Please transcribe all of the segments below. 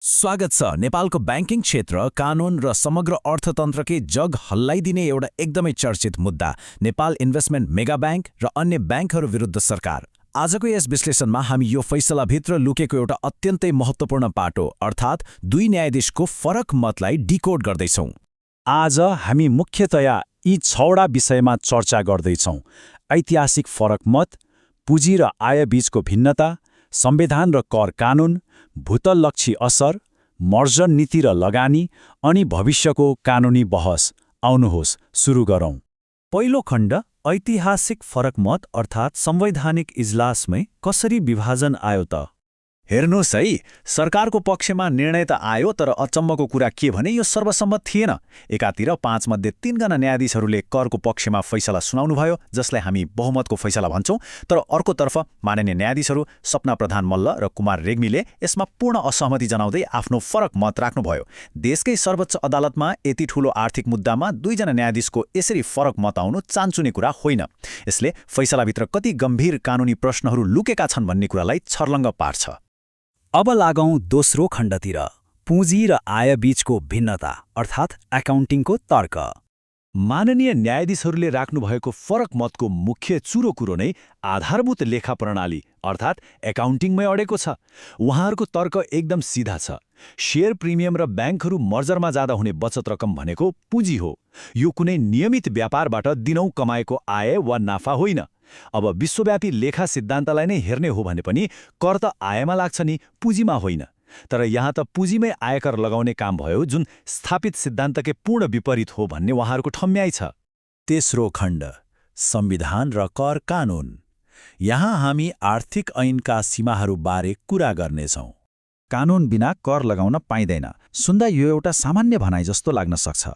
स्वागत छ नेपालको ब्याङ्किङ क्षेत्र, कानून र समग्र अर्थतन्त्रकै जग हल्लाइदिने एउटा एकदमै चर्चित मुद्दा नेपाल इन्भेस्टमेन्ट मेगा ब्याङ्क र अन्य ब्याङ्कहरू विरुद्ध सरकार। आजको यस विश्लेषणमा हामी यो फैसलाभित्र लुकेको एउटा अत्यन्तै महत्त्वपूर्ण पाटो अर्थात् दुई न्यायाधीशको फरक मतलाई डिकोड गर्दैछौँ। आज हामी मुख्यतया यी 6वटा विषयमा चर्चा गर्दैछौँ। ऐतिहासिक फरक मत, पुँजी र आय बीचको भिन्नता, संविधान र कर कानून, भूतललक्षी असर, मर्जर नीति र लगानी अनि भविष्यको कानूनी बहस। आउनुहोस् सुरु गरौँ। पहिलो खण्ड, ऐतिहासिक फरक मत अर्थात् संवैधानिक इजलासमै कसरी विभाजन आयो त? हेर्नुहोस् है, सरकारको पक्षमा निर्णय त आयो, तर अचम्मको कुरा के भने यो सर्वसम्मत थिएन। एकातिर 5 मध्ये 3 जना न्यायाधीशहरूले करको पक्षमा फैसला सुनाउनुभयो, जसलाई हामी बहुमतको फैसला भन्छौँ, तर अर्कोतर्फ माननीय न्यायाधीशहरू सपना प्रधान मल्ल र कुमार रेग्मीले यसमा पूर्ण असहमति जनाउँदै आफ्नो फरक मत राख्नुभयो। देशकै सर्वोच्च अदालतमा यति ठूलो आर्थिक मुद्दामा 2 जना न्यायाधीशको यसरी फरक मत आउनु चान्चुने कुरा होइन। यसले फैसलाभित्र कति गम्भीर कानूनी प्रश्नहरू लुकेका छन् भन्ने कुरालाई छर्लङ्ग पार्छ। अब लागौँ दोस्रो खण्डतिर, पुँजी र आय बीचको भिन्नता अर्थात् एकाउन्टिङको तर्क। माननीय न्यायाधीशहरूले राख्नुभएको फरक मतको मुख्य चुरो कुरो नै आधारभूत लेखा प्रणाली अर्थात् एकाउन्टिङमै अडेको छ। उहाँहरूको तर्क एकदम सिधा छ। शेयर प्रिमियम र ब्याङ्कहरू मर्जरमा जाँदा हुने बचत रकम भनेको पुँजी हो। यो कुनै नियमित व्यापारबाट दिनौँ कमाएको आय वा नाफा होइन। अब विश्वव्यापी लेखा सिद्धान्तलाई नै हेर्ने हो भने पनि कर त आयमा लाग्छ नि, पुँजीमा होइन। तर यहाँ त पुँजीमै आयकर लगाउने काम भयो, जुन स्थापित सिद्धान्तकै पूर्ण विपरीत हो भन्ने उहाँहरूको ठम्याइ छ। तेस्रो खण्ड, संविधान र कर कानून। यहाँ हामी आर्थिक ऐनका सीमाहरूबारे कुरा गर्नेछौँ। कानून बिना कर लगाउन पाइँदैन। सुन्दा यो एउटा सामान्य भनाइ जस्तो लाग्न सक्छ,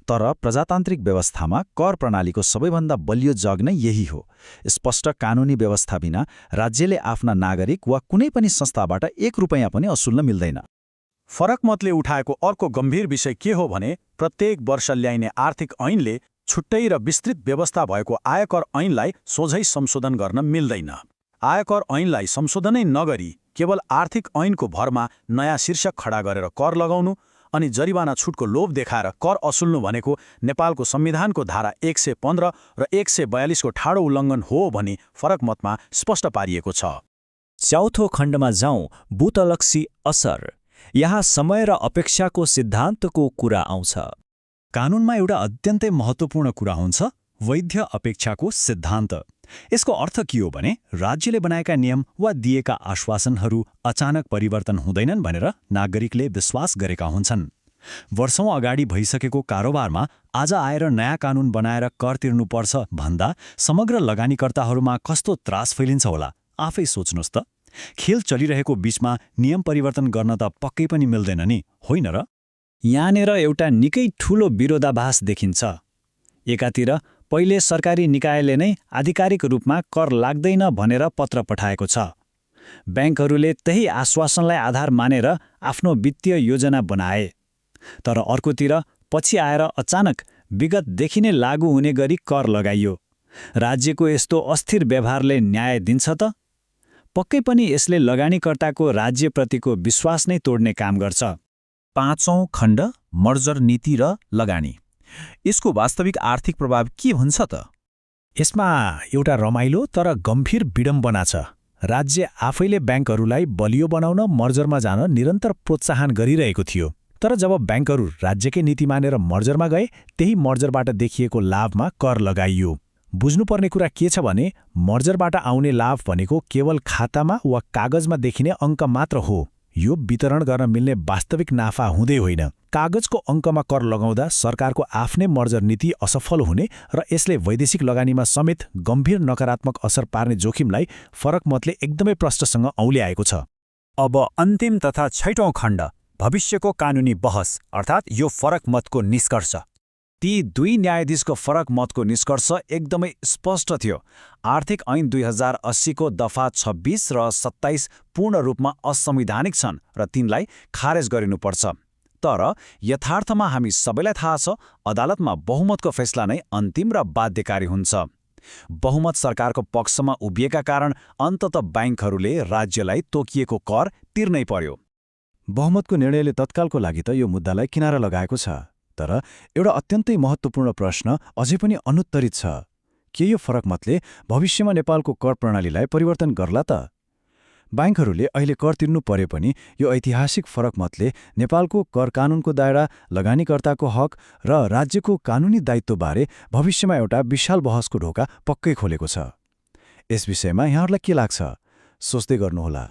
तर प्रजातान्त्रिक व्यवस्थामा कर प्रणालीको सबैभन्दा बलियो जग नै यही हो। स्पष्ट कानूनी व्यवस्था बिना राज्यले आफ्ना नागरिक वा कुनै पनि संस्थाबाट 1 रुपैयाँ पनि असुल्न मिल्दैन। फरक मतले उठाएको अर्को गम्भीर विषय के हो भने प्रत्येक वर्ष ल्याइने आर्थिक ऐनले छुट्टै र विस्तृत व्यवस्था भएको आयकर ऐनलाई सोझै संशोधन गर्न मिल्दैन। आयकर ऐनलाई संशोधनै नगरी केवल आर्थिक ऐनको भरमा नयाँ शीर्षक खडा गरेर कर लगाउनु अनि जरिवाना छुटको लोभ देखाएर कर असुल्नु भनेको नेपालको संविधानको धारा 115 र 142 को ठाडो उल्लङ्घन हो भनी फरक मतमा स्पष्ट पारिएको छ। चौथो खण्डमा जाउँ, भूतलक्षी असर। यहाँ समय र अपेक्षाको सिद्धान्तको कुरा आउँछ। कानूनमा एउटा अत्यन्तै महत्त्वपूर्ण कुरा हुन्छ, वैध अपेक्षाको सिद्धान्त। यसको अर्थ के हो भने राज्यले बनाएका नियम वा दिएका आश्वासनहरू अचानक परिवर्तन हुँदैनन् भनेर नागरिकले विश्वास गरेका हुन्छन्। वर्षौं अगाडि भइसकेको कारोबारमा आज आएर नयाँ कानून बनाएर कर तिर्नुपर्छ भन्दा समग्र लगानीकर्ताहरूमा कस्तो त्रास फैलिन्छ होला, आफै सोच्नुहोस् त। खेल चलिरहेको बीचमा नियम परिवर्तन गर्न त पक्कै पनि मिल्दैन नि, होइन र? यहाँनिर एउटा निकै ठूलो विरोधाभास देखिन्छ। एकातिर पहिले सरकारी निकायले नै आधिकारिक रूपमा कर लाग्दैन भनेर पत्र पठाएको छ। ब्याङ्कहरूले त्यही आश्वासनलाई आधार मानेर आफ्नो वित्तीय योजना बनाए। तर अर्कोतिर पछि आएर अचानक विगतदेखि नै लागू हुने गरी कर लगाइयो। राज्यको यस्तो अस्थिर व्यवहारले न्याय दिन्छ त? पक्कै पनि यसले लगानीकर्ताको राज्यप्रतिको विश्वास नै तोड्ने काम गर्छ। पाँचौं खण्ड, मर्जर नीति र लगानी। यसको वास्तविक आर्थिक प्रभाव के हुन्छ त? यसमा एउटा रमाइलो तर गम्भीर विडम्बना छ। राज्य आफैले ब्याङ्कहरूलाई बलियो बनाउन मर्जरमा जान निरन्तर प्रोत्साहन गरिरहेको थियो। तर जब ब्याङ्कहरू राज्यकै नीति मानेर मर्जरमा गए, त्यही मर्जरबाट देखिएको लाभमा कर लगाइयो। बुझ्नुपर्ने कुरा के छ भने मर्जरबाट आउने लाभ भनेको केवल खातामा वा कागजमा देखिने अङ्क मात्र हो। यो वितरण गर्न मिल्ने वास्तविक नाफा हुँदै होइन। कागजको अङ्कमा कर लगाउँदा सरकारको आफ्नै मर्जर नीति असफल हुने र यसले वैदेशिक लगानीमा समेत गम्भीर नकारात्मक असर पार्ने जोखिमलाई फरक मतले एकदमै प्रष्टसँग औल्याएको छ। अब अन्तिम तथा 6औं खण्ड, भविष्यको कानूनी बहस अर्थात् यो फरक मतको निष्कर्ष। ती 2 न्यायाधीशको फरक मतको निष्कर्ष एकदमै स्पष्ट थियो। आर्थिक ऐन 2080 को दफा 26 र 27 पूर्ण रूपमा असंवैधानिक छन् र तिनलाई खारेज गरिनुपर्छ। तर यथार्थमा हामी सबैलाई थाहा छ, अदालतमा बहुमतको फैसला नै अन्तिम र बाध्यकारी हुन्छ। बहुमत सरकारको पक्षमा उभिएका कारण अन्ततः ब्याङ्कहरूले राज्यलाई तोकिएको कर तिर्नै पर्यो। बहुमतको निर्णयले तत्कालको लागि त यो मुद्दालाई किनारा लगाएको छ, तर एउटा अत्यन्तै महत्त्वपूर्ण प्रश्न अझै पनि अनुत्तरित छ। के यो फरक मतले भविष्यमा नेपालको कर प्रणालीलाई परिवर्तन गर्ला त? बैंकहरूले अहिले कर तिर्नु परे पनि यो ऐतिहासिक फरक मतले नेपालको कर कानूनको दायरा, लगानीकर्ताको हक र राज्यको कानूनी दायित्वबारे भविष्यमा एउटा विशाल बहसको ढोका पक्कै खोलेको छ। यस विषयमा यहाँहरूलाई के लाग्छ? सोच्दै गर्नुहोला।